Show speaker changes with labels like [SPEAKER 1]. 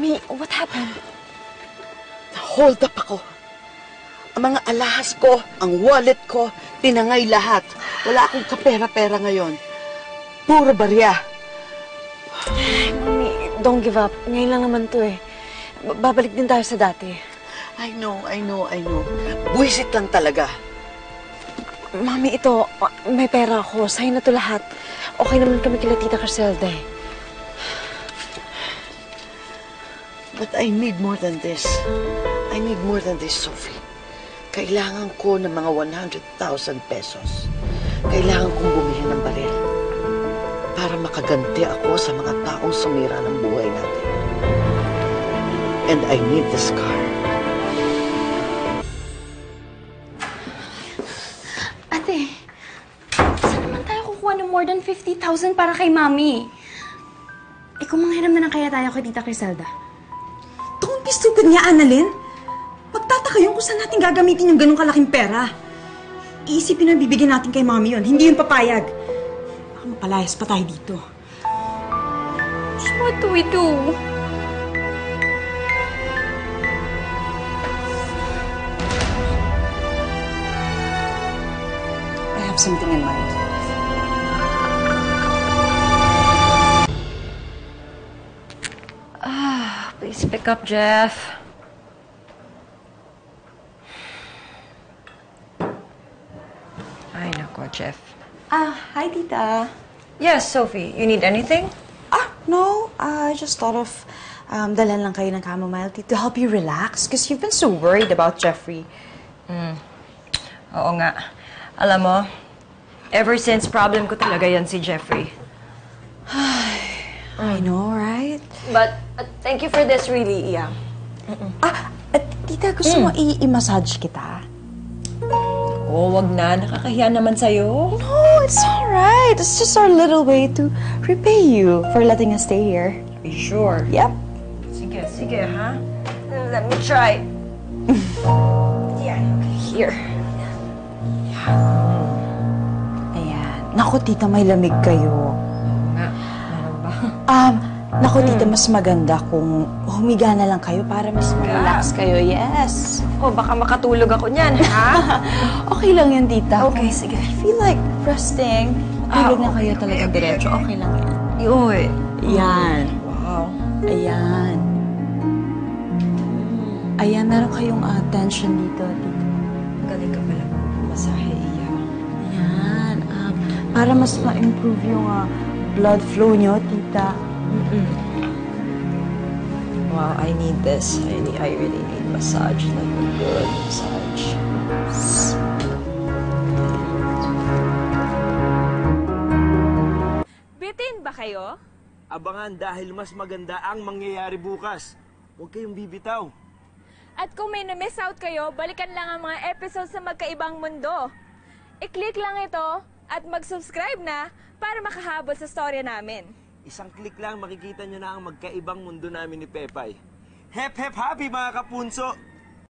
[SPEAKER 1] Mommy, what happened?
[SPEAKER 2] Hold up ako. Ang mga alahas ko, ang wallet ko, tinangay lahat. Wala akong kapera-pera ngayon. Puro barya.
[SPEAKER 1] Mommy, don't give up. Ngayon lang naman to eh. Babalik din tayo sa dati.
[SPEAKER 2] I know. Buwisit lang talaga.
[SPEAKER 1] Mommy, ito, may pera ako. Sa'yo na to lahat. Okay naman kami kila Tita Criselda eh.
[SPEAKER 2] But I need more than this. I need more than this, Sophie. Kailangan ko ng mga 100,000 pesos. Kailangan kong bumili ng baril para makaganti ako sa mga taong sumira ng buhay natin. And I need this car.
[SPEAKER 3] Ate, saan naman tayo kukuha ng more than 50,000 para kay Mami? Kung manghiram na lang kaya tayo kay Tita Criselda?
[SPEAKER 4] Don't be stupid niya, Annalyn. Magtataka yun kung saan natin gagamitin yung ganong kalaking pera. Iisipin na bibigyan natin kay Mami yun. Hindi yun papayag. Baka mapalayas pa tayo dito.
[SPEAKER 3] So what do we do?
[SPEAKER 4] I have something in mind.
[SPEAKER 5] Please pick up, Jeff. Ay, nako, Jeff.
[SPEAKER 4] Hi, Tita.
[SPEAKER 5] Yes, Sophie. You need anything?
[SPEAKER 4] No. I just thought of dalhan lang kayo ng chamomile tea to help you relax because you've been so worried about Jeffrey.
[SPEAKER 5] Oo nga. Alam mo, ever since problem ko talaga yan si Jeffrey.
[SPEAKER 4] I know, right?
[SPEAKER 5] But thank you for this, really, Iya.
[SPEAKER 4] Tita, gusto mo i-massage kita?
[SPEAKER 5] Oh, wag na. Nakakahiya naman sa'yo.
[SPEAKER 4] No, it's alright. It's just our little way to repay you for letting us stay here.
[SPEAKER 5] Are you sure?
[SPEAKER 4] Yep.
[SPEAKER 5] Sige, ha? Let me try.
[SPEAKER 4] Here. Ayan. Naku, tita, may lamig kayo.
[SPEAKER 5] Oo nga. Meron ba?
[SPEAKER 4] Naku, tita, mas maganda kung humiga na lang kayo para mas relax kayo. Yes.
[SPEAKER 5] Oh, baka makatulog ako niyan, ha?
[SPEAKER 4] Okay lang yan, tita.
[SPEAKER 5] Okay, sige.
[SPEAKER 4] If you feel like resting, matulog na kayo talaga diretso. Okay lang yan.
[SPEAKER 5] Yoy.
[SPEAKER 4] Ayan.
[SPEAKER 5] Wow.
[SPEAKER 4] Ayan. Ayan, meron kayong tension dito, tita.
[SPEAKER 5] Galing ka pala masahe, Iya.
[SPEAKER 4] Ayan. Para mas ma-improve yung blood flow nyo, tita.
[SPEAKER 5] Wow, I need this. I really need massage. Like a good massage.
[SPEAKER 6] Bitin ba kayo?
[SPEAKER 7] Abangan dahil mas maganda ang mangyayari bukas. Huwag kayong bibitaw.
[SPEAKER 6] At kung may na-miss out kayo, balikan lang ang mga episodes sa Magkaibang Mundo. I-click lang ito at mag-subscribe na para makahabol sa storya namin.
[SPEAKER 7] Isang click lang makikita nyo na ang magkaibang mundo namin ni Pepay. Hep, hep, happy mga kapunso!